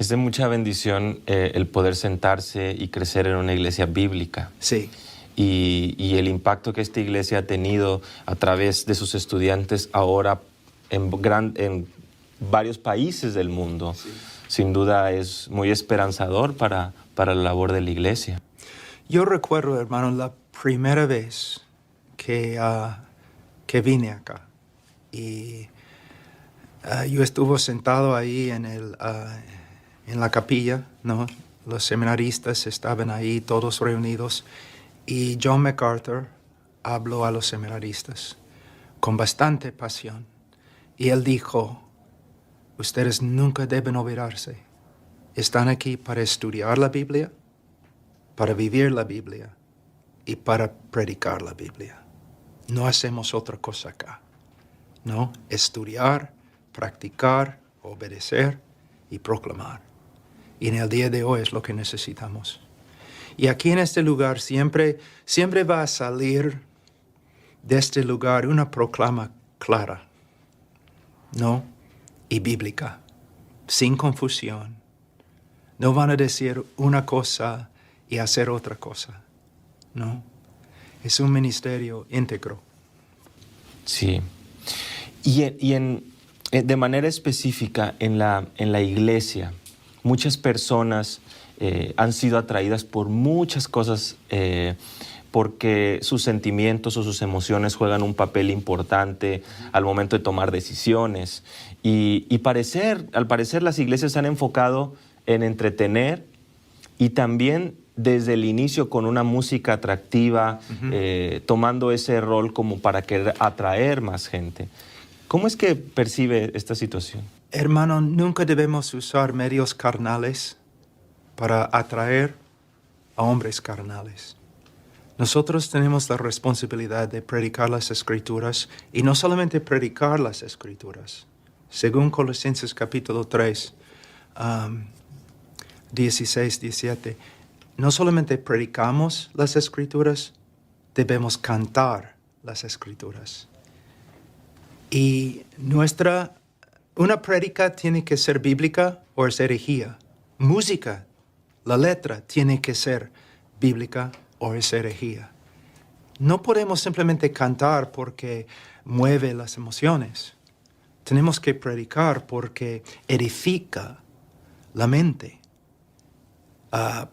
Es de mucha bendición el poder sentarse y crecer en una iglesia bíblica. Sí. Y el impacto que esta iglesia ha tenido a través de sus estudiantes ahora en varios países del mundo, sí, sin duda es muy esperanzador para la labor de la iglesia. Yo recuerdo, hermano, la primera vez que vine acá. Y yo estuve sentado ahí en la capilla, ¿no? Los seminaristas estaban ahí, todos reunidos. Y John MacArthur habló a los seminaristas con bastante pasión. Y él dijo, ustedes nunca deben olvidarse. Están aquí para estudiar la Biblia, para vivir la Biblia y para predicar la Biblia. No hacemos otra cosa acá, ¿no? Estudiar, practicar, obedecer y proclamar. Y en el día de hoy es lo que necesitamos. Y aquí en este lugar siempre va a salir de este lugar una proclama clara, ¿no? Y bíblica, sin confusión. No van a decir una cosa y hacer otra cosa, ¿no? Es un ministerio íntegro. Sí. De manera específica, en la iglesia, muchas personas han sido atraídas por muchas cosas porque sus sentimientos o sus emociones juegan un papel importante al momento de tomar decisiones. Y al parecer las iglesias se han enfocado en entretener y también desde el inicio con una música atractiva, tomando ese rol como para querer atraer más gente. ¿Cómo es que percibe esta situación? Hermano, nunca debemos usar medios carnales para atraer a hombres carnales. Nosotros tenemos la responsabilidad de predicar las Escrituras y no solamente predicar las Escrituras. Según Colosenses capítulo 3, 16, 17, no solamente predicamos las Escrituras, debemos cantar las Escrituras. Y una prédica tiene que ser bíblica o es herejía. Música, la letra tiene que ser bíblica o es herejía. No podemos simplemente cantar porque mueve las emociones. Tenemos que predicar porque edifica la mente,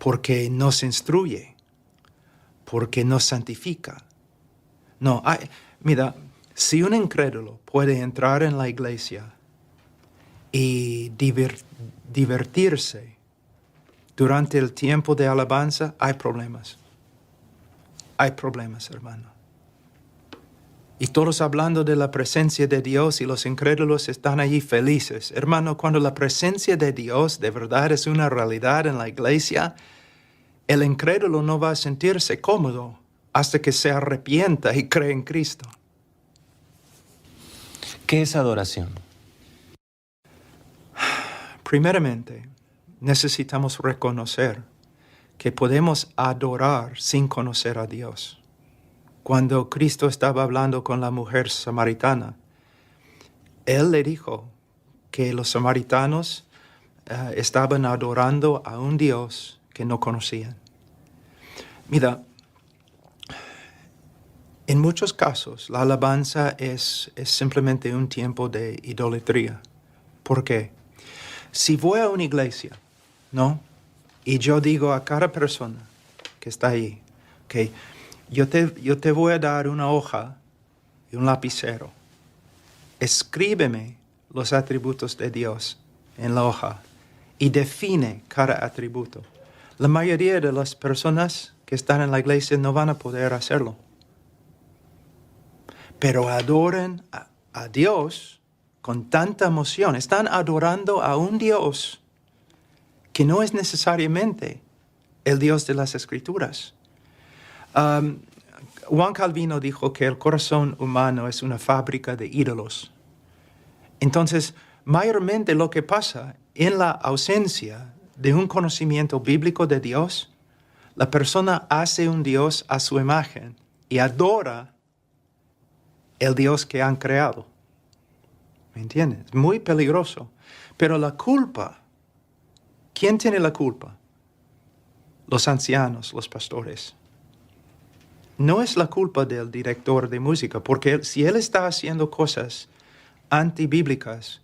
porque nos instruye, porque nos santifica. No, mira, si un incrédulo puede entrar en la iglesia y divertirse durante el tiempo de alabanza, hay problemas. Hay problemas, hermano. Y todos hablando de la presencia de Dios y los incrédulos están allí felices. Hermano, cuando la presencia de Dios de verdad es una realidad en la iglesia, el incrédulo no va a sentirse cómodo hasta que se arrepienta y cree en Cristo. ¿Qué es adoración? Primeramente, necesitamos reconocer que podemos adorar sin conocer a Dios. Cuando Cristo estaba hablando con la mujer samaritana, Él le dijo que los samaritanos estaban adorando a un Dios que no conocían. Mira, en muchos casos la alabanza es simplemente un tiempo de idolatría. ¿Por qué? Si voy a una iglesia, ¿no? Y yo digo a cada persona que está ahí, okay, yo te voy a dar una hoja y un lapicero. Escríbeme los atributos de Dios en la hoja y define cada atributo. La mayoría de las personas que están en la iglesia no van a poder hacerlo. Pero adoran a Dios con tanta emoción. Están adorando a un Dios que no es necesariamente el Dios de las Escrituras. Juan Calvino dijo que el corazón humano es una fábrica de ídolos. Entonces, mayormente lo que pasa en la ausencia de un conocimiento bíblico de Dios, la persona hace un Dios a su imagen y adora el Dios que han creado. ¿Me entiendes? Muy peligroso. Pero la culpa ¿Quién tiene la culpa? Los ancianos, los pastores. No es la culpa del director de música, porque si él está haciendo cosas antibíblicas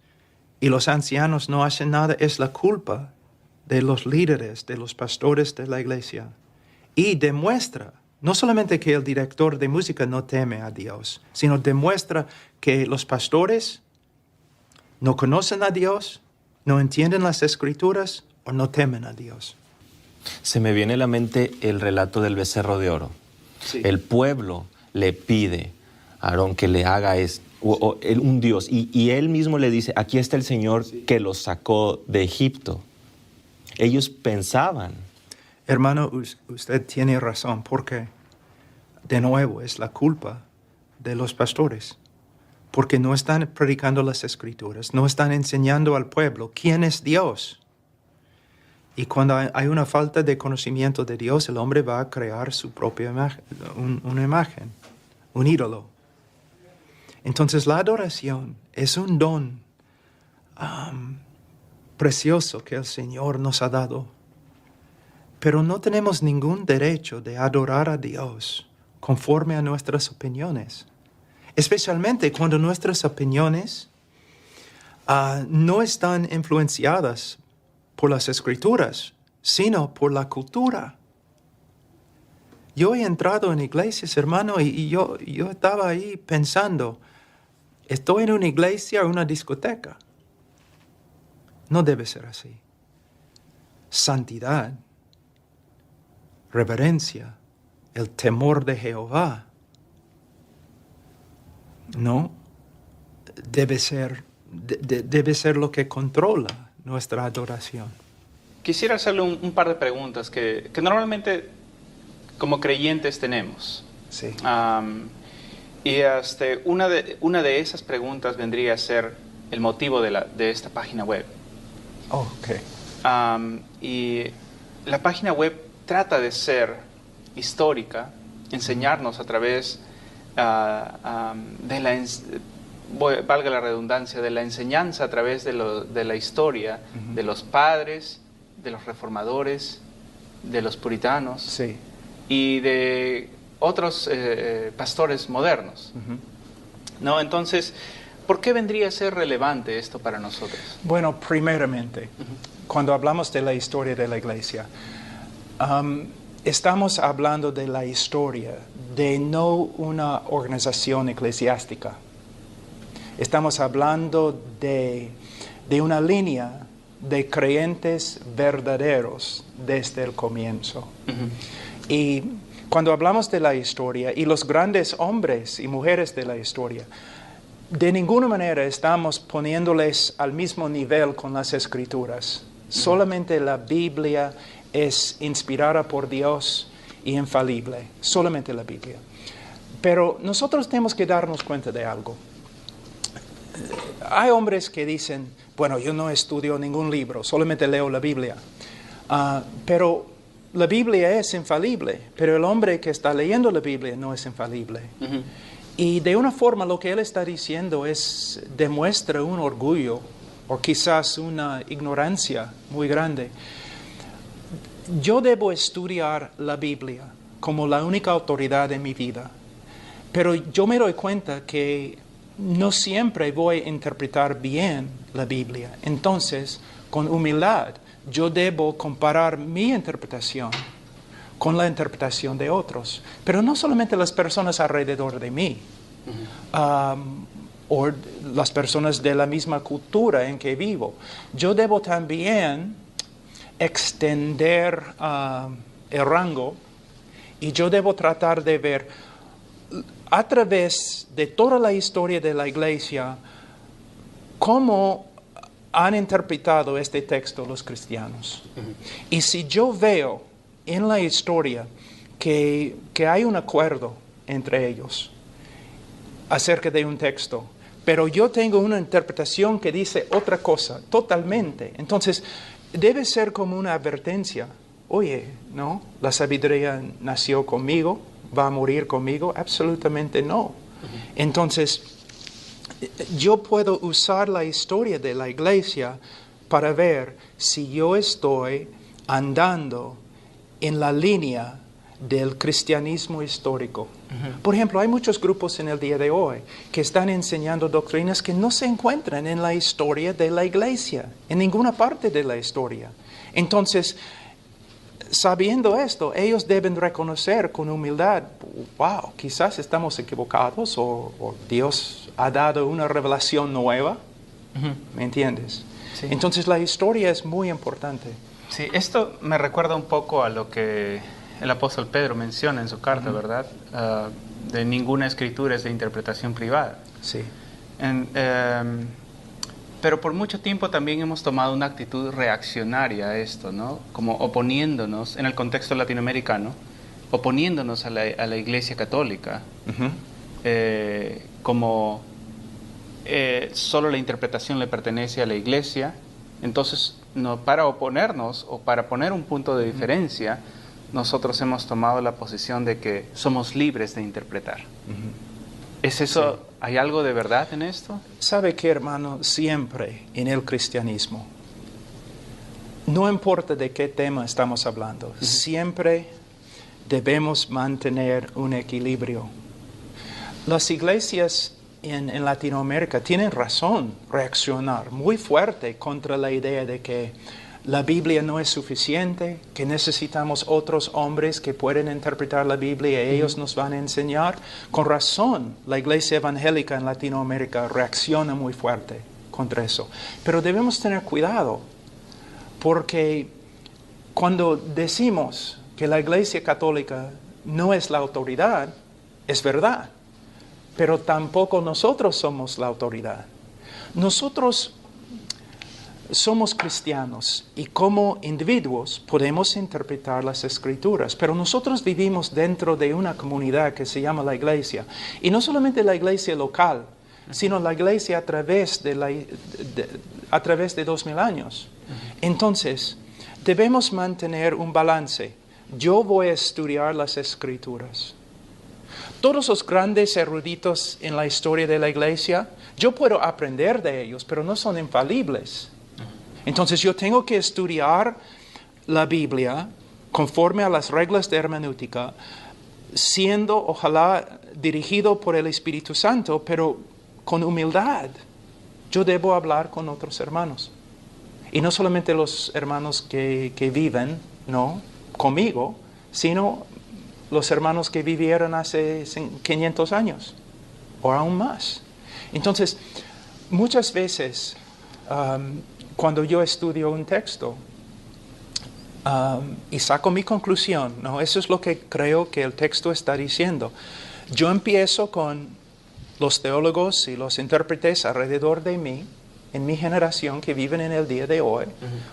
y los ancianos no hacen nada, es la culpa de los líderes, de los pastores de la iglesia. Y demuestra, no solamente que el director de música no teme a Dios, sino demuestra que los pastores no conocen a Dios, no entienden las escrituras o no temen a Dios. Se me viene a la mente el relato del becerro de oro. Sí. El pueblo le pide a Aarón que le haga un Dios, y él mismo le dice, aquí está el Señor que los sacó de Egipto. Ellos pensaban. Hermano, usted tiene razón, porque de nuevo es la culpa de los pastores, porque no están predicando las escrituras, no están enseñando al pueblo quién es Dios. Y cuando hay una falta de conocimiento de Dios, el hombre va a crear su propia imagen, una imagen, un ídolo. Entonces la adoración es un don precioso que el Señor nos ha dado. Pero no tenemos ningún derecho de adorar a Dios conforme a nuestras opiniones. Especialmente cuando nuestras opiniones no están influenciadas por las escrituras, sino por la cultura. Yo he entrado en iglesias, hermano, y yo estaba ahí pensando, ¿estoy en una iglesia o una discoteca? No debe ser así. Santidad, reverencia, el temor de Jehová, no, debe ser lo que controla nuestra adoración. Quisiera hacerle un par de preguntas que normalmente como creyentes tenemos. Sí. Y una de esas preguntas vendría a ser el motivo de esta página web. Oh, okay. Y la página web trata de ser histórica, enseñarnos a través valga la redundancia, de la enseñanza a través de la historia de los padres, de los reformadores, de los puritanos, Sí. y de otros pastores modernos. ¿No? Entonces, ¿por qué vendría a ser relevante esto para nosotros? Bueno, primeramente, cuando hablamos de la historia de la iglesia, estamos hablando de la historia de no una organización eclesiástica. Estamos hablando de una línea de creyentes verdaderos desde el comienzo. Y cuando hablamos de la historia y los grandes hombres y mujeres de la historia, de ninguna manera estamos poniéndoles al mismo nivel con las escrituras. Solamente la Biblia es inspirada por Dios y infalible. Solamente la Biblia. Pero nosotros tenemos que darnos cuenta de algo. Hay hombres que dicen, bueno, yo no estudio ningún libro, solamente leo la Biblia. Pero la Biblia es infalible, pero el hombre que está leyendo la Biblia no es infalible. Y de una forma lo que él está diciendo demuestra un orgullo o quizás una ignorancia muy grande. Yo debo estudiar la Biblia como la única autoridad en mi vida, pero yo me doy cuenta que no siempre voy a interpretar bien la Biblia. Entonces, con humildad, yo debo comparar mi interpretación con la interpretación de otros. Pero no solamente las personas alrededor de mí, o las personas de la misma cultura en que vivo. Yo debo también extender el rango y yo debo tratar de ver a través de toda la historia de la iglesia cómo han interpretado este texto los cristianos. Y si yo veo en la historia que hay un acuerdo entre ellos acerca de un texto, pero yo tengo una interpretación que dice otra cosa totalmente, entonces debe ser como una advertencia. Oye, ¿no? ¿La sabiduría nació conmigo? ¿Va a morir conmigo? Absolutamente no. Entonces, yo puedo usar la historia de la iglesia para ver si yo estoy andando en la línea del cristianismo histórico. Por ejemplo, hay muchos grupos en el día de hoy que están enseñando doctrinas que no se encuentran en la historia de la iglesia, en ninguna parte de la historia. Entonces, sabiendo esto, ellos deben reconocer con humildad, wow, quizás estamos equivocados o Dios ha dado una revelación nueva. ¿Me entiendes? Sí. Entonces la historia es muy importante. Sí, esto me recuerda un poco a lo que el apóstol Pedro menciona en su carta, ¿verdad? De ninguna escritura es de interpretación privada. Sí. Pero por mucho tiempo también hemos tomado una actitud reaccionaria a esto, ¿no? Como oponiéndonos, en el contexto latinoamericano, oponiéndonos a la Iglesia Católica, como solo la interpretación le pertenece a la Iglesia. Entonces, no, para oponernos o para poner un punto de diferencia, nosotros hemos tomado la posición de que somos libres de interpretar. ¿Es eso? Sí. ¿Hay algo de verdad en esto? ¿Sabe qué, hermano? Siempre en el cristianismo, no importa de qué tema estamos hablando, siempre debemos mantener un equilibrio. Las iglesias en Latinoamérica tienen razón reaccionar muy fuerte contra la idea de que la Biblia no es suficiente, que necesitamos otros hombres que pueden interpretar la Biblia y ellos nos van a enseñar. Con razón, la iglesia evangélica en Latinoamérica reacciona muy fuerte contra eso. Pero debemos tener cuidado, porque cuando decimos que la iglesia católica no es la autoridad, es verdad, pero tampoco nosotros somos la autoridad. Nosotros somos cristianos y como individuos podemos interpretar las escrituras, pero nosotros vivimos dentro de una comunidad que se llama la iglesia, y no solamente la iglesia local, sino la iglesia a través de 2000 años. Entonces, debemos mantener un balance. Yo voy a estudiar las escrituras. Todos los grandes eruditos en la historia de la iglesia, yo puedo aprender de ellos, pero no son infalibles. Entonces yo tengo que estudiar la Biblia conforme a las reglas de hermenéutica, siendo ojalá dirigido por el Espíritu Santo, pero con humildad. Yo debo hablar con otros hermanos. Y no solamente los hermanos que viven, ¿no?, conmigo, sino los hermanos que vivieron hace 500 años o aún más. Entonces, muchas veces cuando yo estudio un texto y saco mi conclusión, ¿no?, eso es lo que creo que el texto está diciendo. Yo empiezo con los teólogos y los intérpretes alrededor de mí, en mi generación, que viven en el día de hoy,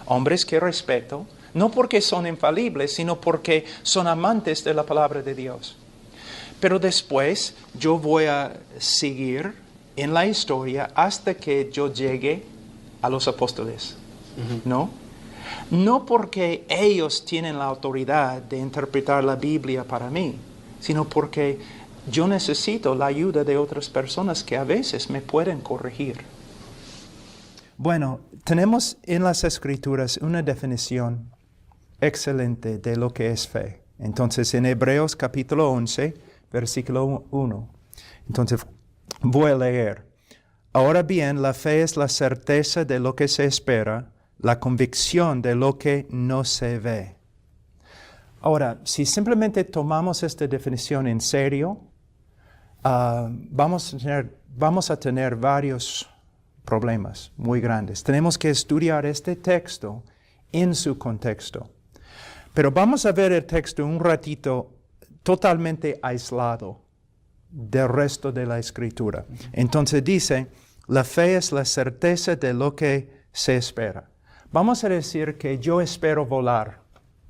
hombres que respeto, no porque son infalibles, sino porque son amantes de la palabra de Dios. Pero después yo voy a seguir en la historia hasta que yo llegue a los apóstoles, ¿no? No porque ellos tienen la autoridad de interpretar la Biblia para mí, sino porque yo necesito la ayuda de otras personas que a veces me pueden corregir. Bueno, tenemos en las Escrituras una definición excelente de lo que es fe. Entonces, en Hebreos capítulo 11, versículo 1. Entonces, voy a leer. Ahora bien, la fe es la certeza de lo que se espera, la convicción de lo que no se ve. Ahora, si simplemente tomamos esta definición en serio, vamos a tener varios problemas muy grandes. Tenemos que estudiar este texto en su contexto. Pero vamos a ver el texto un ratito totalmente aislado del resto de la Escritura. Entonces dice, la fe es la certeza de lo que se espera. Vamos a decir que yo espero volar.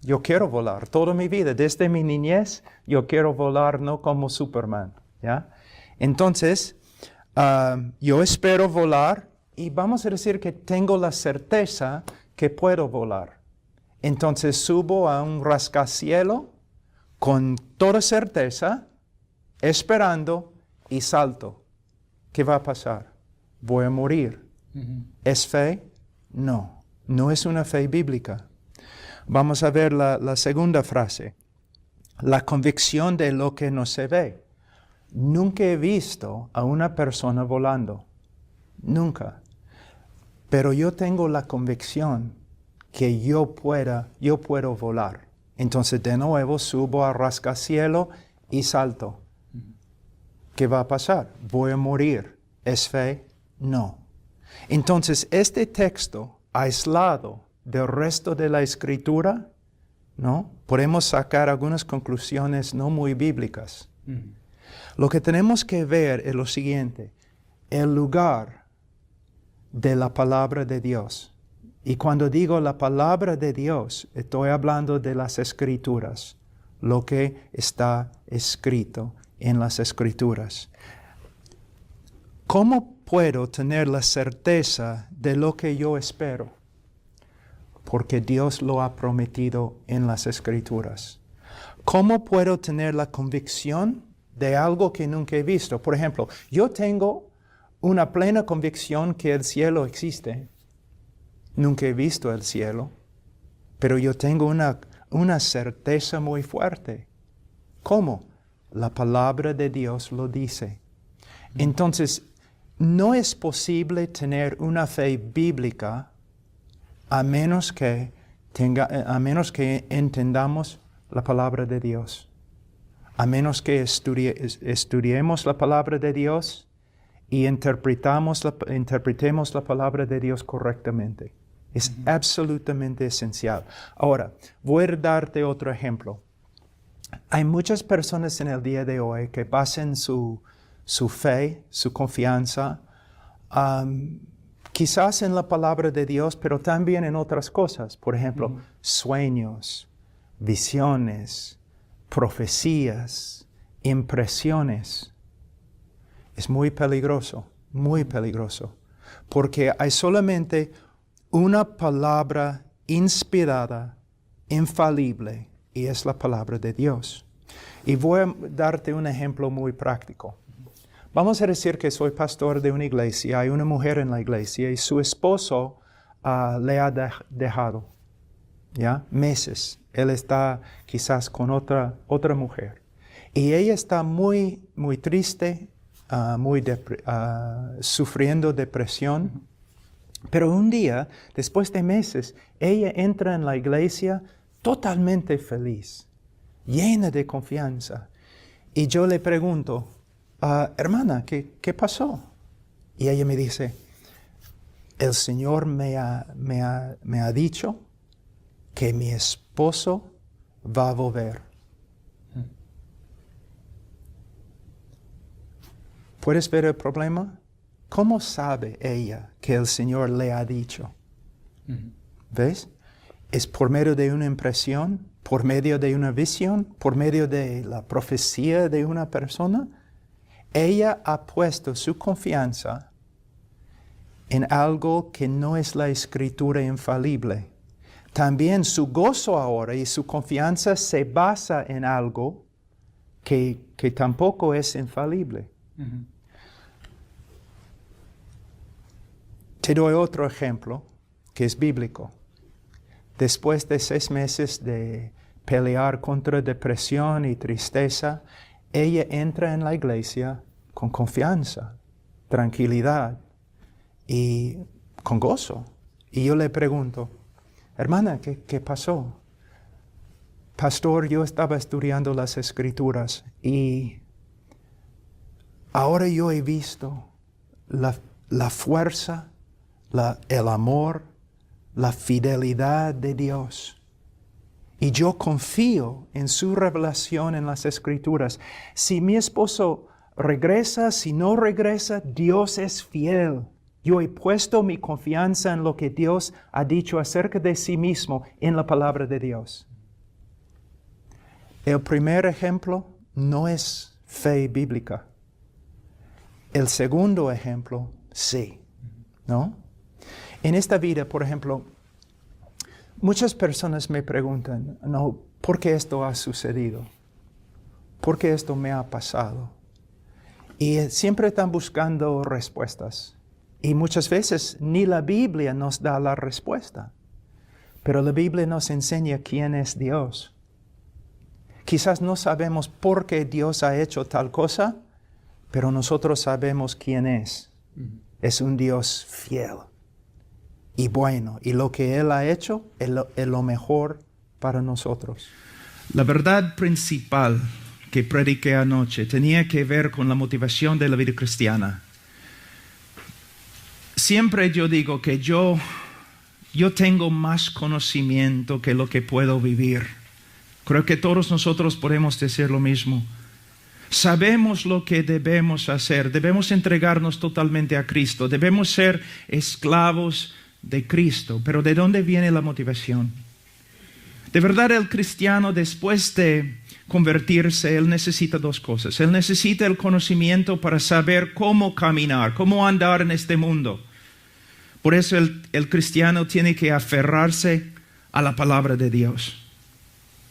Yo quiero volar toda mi vida. Desde mi niñez, yo quiero volar no como Superman, ¿ya? Entonces, yo espero volar y vamos a decir que tengo la certeza que puedo volar. Entonces subo a un rascacielos con toda certeza, esperando y salto. ¿Qué va a pasar? Voy a morir. ¿Es fe? No No es una fe bíblica. Vamos a ver la segunda frase. La convicción de lo que no se ve. Nunca he visto a una persona volando. Nunca. Pero yo tengo la convicción que yo puedo volar. Entonces de nuevo subo a rascacielos y salto. ¿Qué va a pasar? ¿Voy a morir? ¿Es fe? No. Entonces este texto aislado del resto de la Escritura, ¿no? Podemos sacar algunas conclusiones no muy bíblicas. Lo que tenemos que ver es lo siguiente, el lugar de la palabra de Dios. Y cuando digo la palabra de Dios, estoy hablando de las Escrituras, lo que está escrito en las Escrituras. ¿Cómo puedo tener la certeza de lo que yo espero? Porque Dios lo ha prometido en las Escrituras. ¿Cómo puedo tener la convicción de algo que nunca he visto? Por ejemplo, yo tengo una plena convicción que el cielo existe. Nunca he visto el cielo, pero yo tengo una certeza muy fuerte. ¿Cómo? La palabra de Dios lo dice. Entonces, no es posible tener una fe bíblica a menos que entendamos la palabra de Dios. A menos que estudiemos la palabra de Dios y interpretemos la palabra de Dios correctamente. Es absolutamente esencial. Ahora, voy a darte otro ejemplo. Hay muchas personas en el día de hoy que basan su fe, su confianza, quizás en la palabra de Dios, pero también en otras cosas. Por ejemplo, sueños, visiones, profecías, impresiones. Es muy peligroso, porque hay solamente una palabra inspirada, infalible, y es la palabra de Dios. Y voy a darte un ejemplo muy práctico. Vamos a decir que soy pastor de una iglesia, hay una mujer en la iglesia y su esposo le ha dejado, ¿ya? Meses. Él está quizás con otra mujer. Y ella está muy, muy triste, sufriendo depresión. Pero un día, después de meses, ella entra en la iglesia totalmente feliz, llena de confianza. Y yo le pregunto, hermana, ¿qué pasó? Y ella me dice, el Señor me ha dicho que mi esposo va a volver. ¿Puedes ver el problema? ¿Cómo sabe ella que el Señor le ha dicho? ¿Ves? Es por medio de una impresión, por medio de una visión, por medio de la profecía de una persona. Ella ha puesto su confianza en algo que no es la Escritura infalible. También su gozo ahora y su confianza se basa en algo que tampoco es infalible. Te doy otro ejemplo que es bíblico. Después de 6 meses de pelear contra depresión y tristeza, ella entra en la iglesia con confianza, tranquilidad y con gozo. Y yo le pregunto, hermana, ¿qué pasó? Pastor, yo estaba estudiando las Escrituras y ahora yo he visto la fuerza, el amor, la fidelidad de Dios. Y yo confío en su revelación en las Escrituras. Si mi esposo regresa, si no regresa, Dios es fiel. Yo he puesto mi confianza en lo que Dios ha dicho acerca de sí mismo en la palabra de Dios. El primer ejemplo no es fe bíblica. El segundo ejemplo, sí, ¿no? En esta vida, por ejemplo, muchas personas me preguntan, no, ¿por qué esto ha sucedido? ¿Por qué esto me ha pasado? Y siempre están buscando respuestas. Y muchas veces ni la Biblia nos da la respuesta. Pero la Biblia nos enseña quién es Dios. Quizás no sabemos por qué Dios ha hecho tal cosa, pero nosotros sabemos quién es. Es un Dios fiel y bueno. Y lo que Él ha hecho es lo mejor para nosotros. La verdad principal que prediqué anoche tenía que ver con la motivación de la vida cristiana. Siempre yo digo que yo tengo más conocimiento que lo que puedo vivir. Creo que todos nosotros podemos decir lo mismo. Sabemos lo que debemos hacer. Debemos entregarnos totalmente a Cristo. Debemos ser esclavos de Cristo. Pero ¿de dónde viene la motivación? De verdad, el cristiano, después de convertirse, él necesita dos cosas. Él necesita el conocimiento para saber cómo caminar, cómo andar en este mundo. Por eso el cristiano tiene que aferrarse a la palabra de Dios.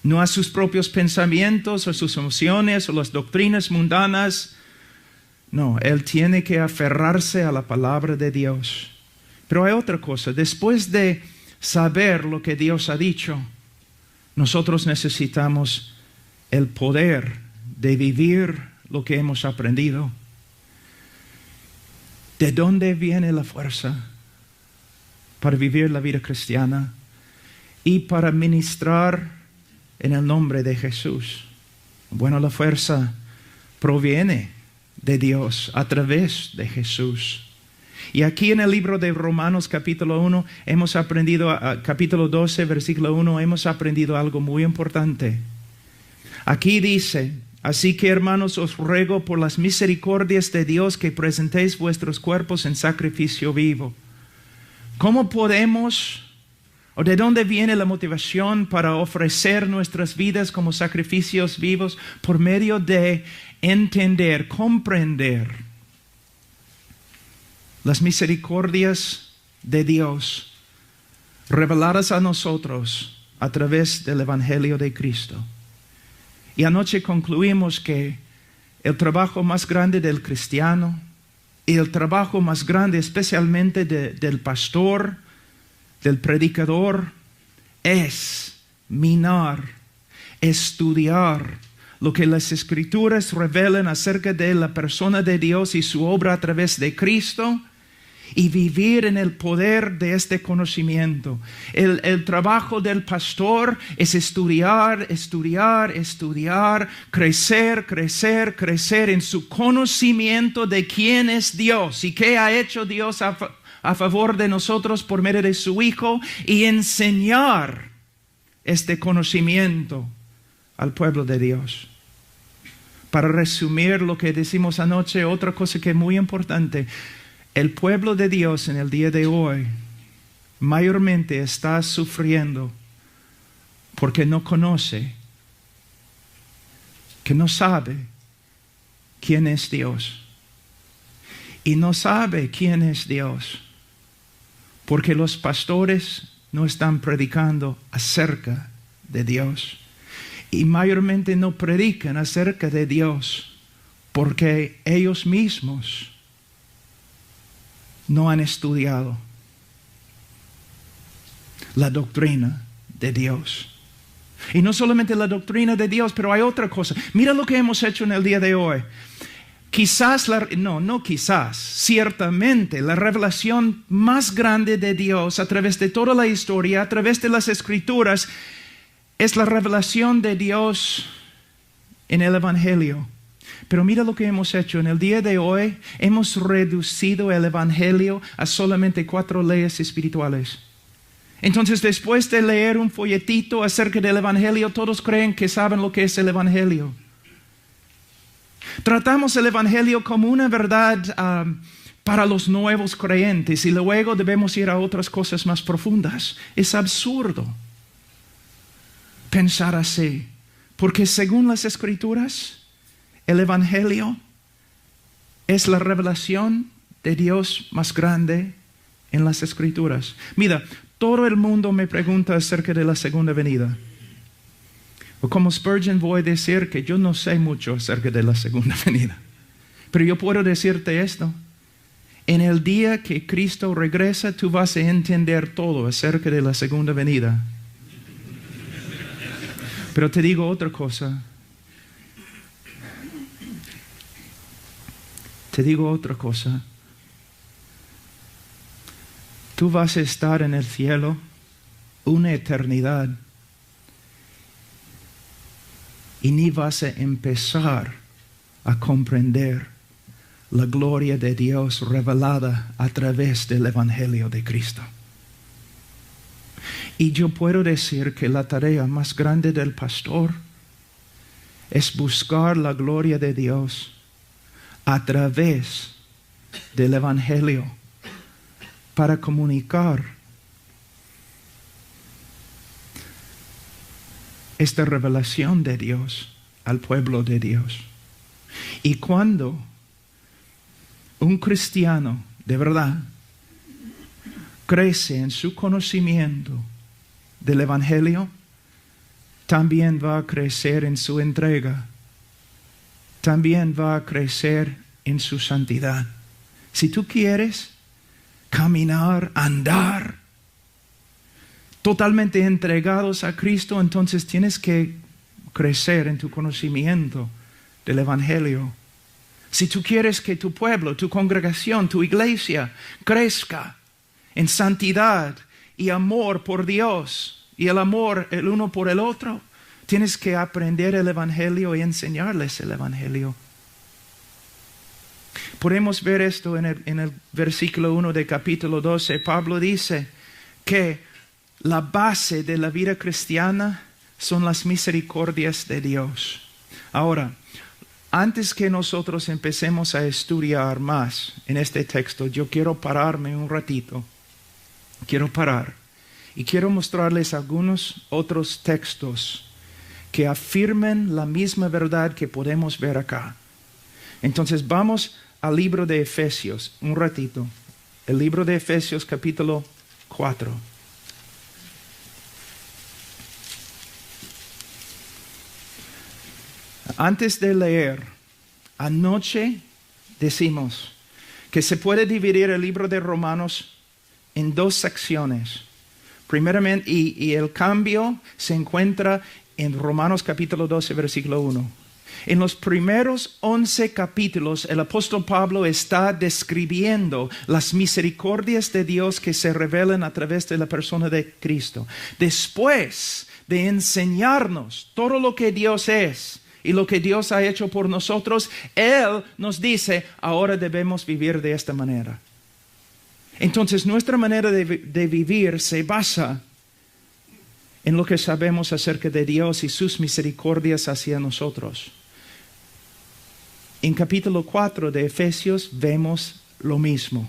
No a sus propios pensamientos, o sus emociones, o las doctrinas mundanas. No, él tiene que aferrarse a la palabra de Dios. Pero hay otra cosa. Después de saber lo que Dios ha dicho, nosotros necesitamos el poder de vivir lo que hemos aprendido. ¿De dónde viene la fuerza para vivir la vida cristiana y para ministrar en el nombre de Jesús? Bueno, la fuerza proviene de Dios a través de Jesús. Y aquí en el libro de Romanos capítulo 1 hemos aprendido, capítulo 12 versículo 1, hemos aprendido algo muy importante. Aquí dice: así que, hermanos, os ruego por las misericordias de Dios que presentéis vuestros cuerpos en sacrificio vivo. ¿Cómo podemos, o de dónde viene la motivación para ofrecer nuestras vidas como sacrificios vivos? Por medio de entender, comprender las misericordias de Dios reveladas a nosotros a través del Evangelio de Cristo. Y anoche concluimos que el trabajo más grande del cristiano y el trabajo más grande especialmente del pastor, del predicador, es minar, estudiar lo que las Escrituras revelan acerca de la persona de Dios y su obra a través de Cristo, y vivir en el poder de este conocimiento. El trabajo del pastor es estudiar, crecer en su conocimiento de quién es Dios y qué ha hecho Dios a favor de nosotros por medio de su Hijo, y enseñar este conocimiento al pueblo de Dios. Para resumir lo que decimos anoche, otra cosa que es muy importante: el pueblo de Dios en el día de hoy mayormente está sufriendo porque no conoce, que no sabe quién es Dios. Y no sabe quién es Dios porque los pastores no están predicando acerca de Dios. Y mayormente no predican acerca de Dios porque ellos mismos no han estudiado la doctrina de Dios. Y no solamente la doctrina de Dios, pero hay otra cosa. Mira lo que hemos hecho en el día de hoy. Ciertamente la revelación más grande de Dios a través de toda la historia, a través de las Escrituras, es la revelación de Dios en el Evangelio. Pero mira lo que hemos hecho. En el día de hoy hemos reducido el Evangelio a solamente 4 leyes espirituales. Entonces, después de leer un folletito acerca del Evangelio, todos creen que saben lo que es el Evangelio. Tratamos el Evangelio como una verdad para los nuevos creyentes y luego debemos ir a otras cosas más profundas. Es absurdo pensar así, porque según las Escrituras, el Evangelio es la revelación de Dios más grande en las Escrituras. Mira, todo el mundo me pregunta acerca de la segunda venida. O como Spurgeon voy a decir que yo no sé mucho acerca de la segunda venida. Pero yo puedo decirte esto. En el día que Cristo regresa, tú vas a entender todo acerca de la segunda venida. Pero te digo otra cosa. Tú vas a estar en el cielo una eternidad y ni vas a empezar a comprender la gloria de Dios revelada a través del Evangelio de Cristo. Y yo puedo decir que la tarea más grande del pastor es buscar la gloria de Dios a través del Evangelio para comunicar esta revelación de Dios al pueblo de Dios. Y cuando un cristiano de verdad crece en su conocimiento del Evangelio, también va a crecer en su entrega, también va a crecer en su santidad. Si tú quieres caminar, andar totalmente entregados a Cristo, entonces tienes que crecer en tu conocimiento del Evangelio. Si tú quieres que tu pueblo, tu congregación, tu iglesia crezca en santidad y amor por Dios y el amor el uno por el otro, tienes que aprender el Evangelio y enseñarles el Evangelio. Podemos ver esto en el versículo 1 de capítulo 12. Pablo dice que la base de la vida cristiana son las misericordias de Dios. Ahora, antes que nosotros empecemos a estudiar más en este texto, yo quiero pararme un ratito. Quiero parar y quiero mostrarles algunos otros textos que afirmen la misma verdad que podemos ver acá. Entonces vamos al libro de Efesios un ratito. El libro de Efesios capítulo 4. Antes de leer, anoche decimos que se puede dividir el libro de Romanos en dos secciones. Primeramente, y el cambio se encuentra en Romanos capítulo 12, versículo 1. En los primeros 11 capítulos, el apóstol Pablo está describiendo las misericordias de Dios que se revelan a través de la persona de Cristo. Después de enseñarnos todo lo que Dios es y lo que Dios ha hecho por nosotros, Él nos dice, ahora debemos vivir de esta manera. Entonces, nuestra manera de vivir se basa en lo que sabemos acerca de Dios y sus misericordias hacia nosotros. En capítulo 4 de Efesios vemos lo mismo.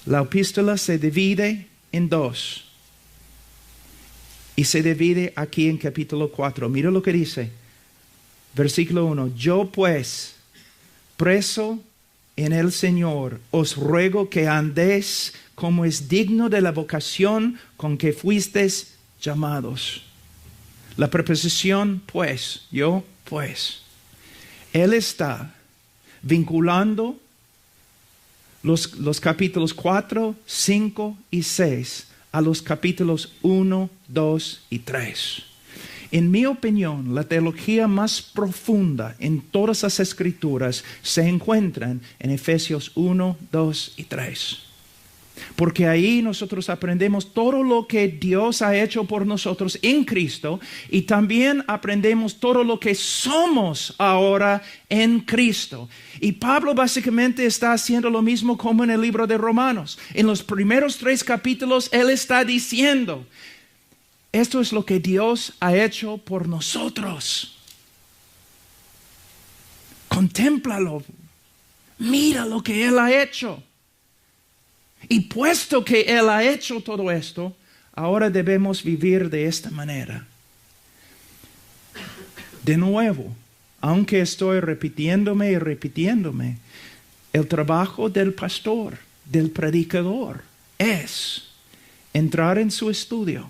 La epístola se divide en dos. Y se divide aquí en capítulo 4. Mira lo que dice. Versículo 1. Yo pues, preso en el Señor, os ruego que andéis como es digno de la vocación con que fuisteis llamados. La preposición pues, yo pues. Él está vinculando los capítulos 4, 5 y 6 a los capítulos 1, 2 y 3. En mi opinión, la teología más profunda en todas las escrituras se encuentran en Efesios 1, 2 y 3. Porque ahí nosotros aprendemos todo lo que Dios ha hecho por nosotros en Cristo y también aprendemos todo lo que somos ahora en Cristo. Y Pablo básicamente está haciendo lo mismo como en el libro de Romanos. En los primeros 3 capítulos él está diciendo, esto es lo que Dios ha hecho por nosotros. Contémplalo. Mira lo que Él ha hecho. Y puesto que Él ha hecho todo esto, ahora debemos vivir de esta manera. De nuevo, aunque estoy repitiéndome y repitiéndome, el trabajo del pastor, del predicador, es entrar en su estudio,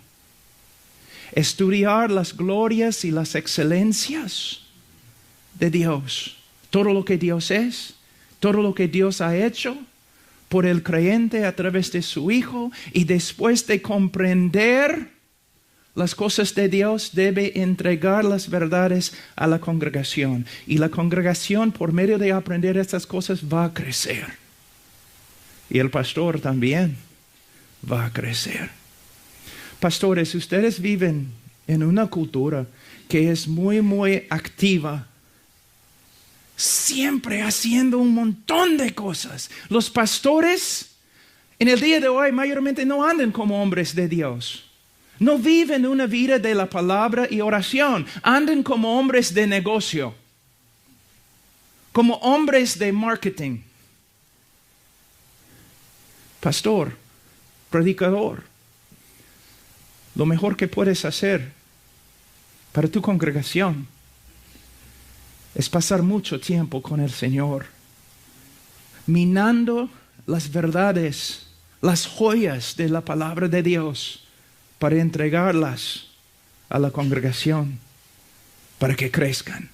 estudiar las glorias y las excelencias de Dios, todo lo que Dios es, todo lo que Dios ha hecho, por el creyente a través de su Hijo, y después de comprender las cosas de Dios, debe entregar las verdades a la congregación. Y la congregación, por medio de aprender estas cosas, va a crecer. Y el pastor también va a crecer. Pastores, ustedes viven en una cultura que es muy, muy activa, siempre haciendo un montón de cosas. Los pastores en el día de hoy mayormente no andan como hombres de Dios. No viven una vida de la palabra y oración. Andan como hombres de negocio, como hombres de marketing. Pastor, predicador, lo mejor que puedes hacer para tu congregación es pasar mucho tiempo con el Señor, minando las verdades, las joyas de la palabra de Dios, para entregarlas a la congregación, para que crezcan.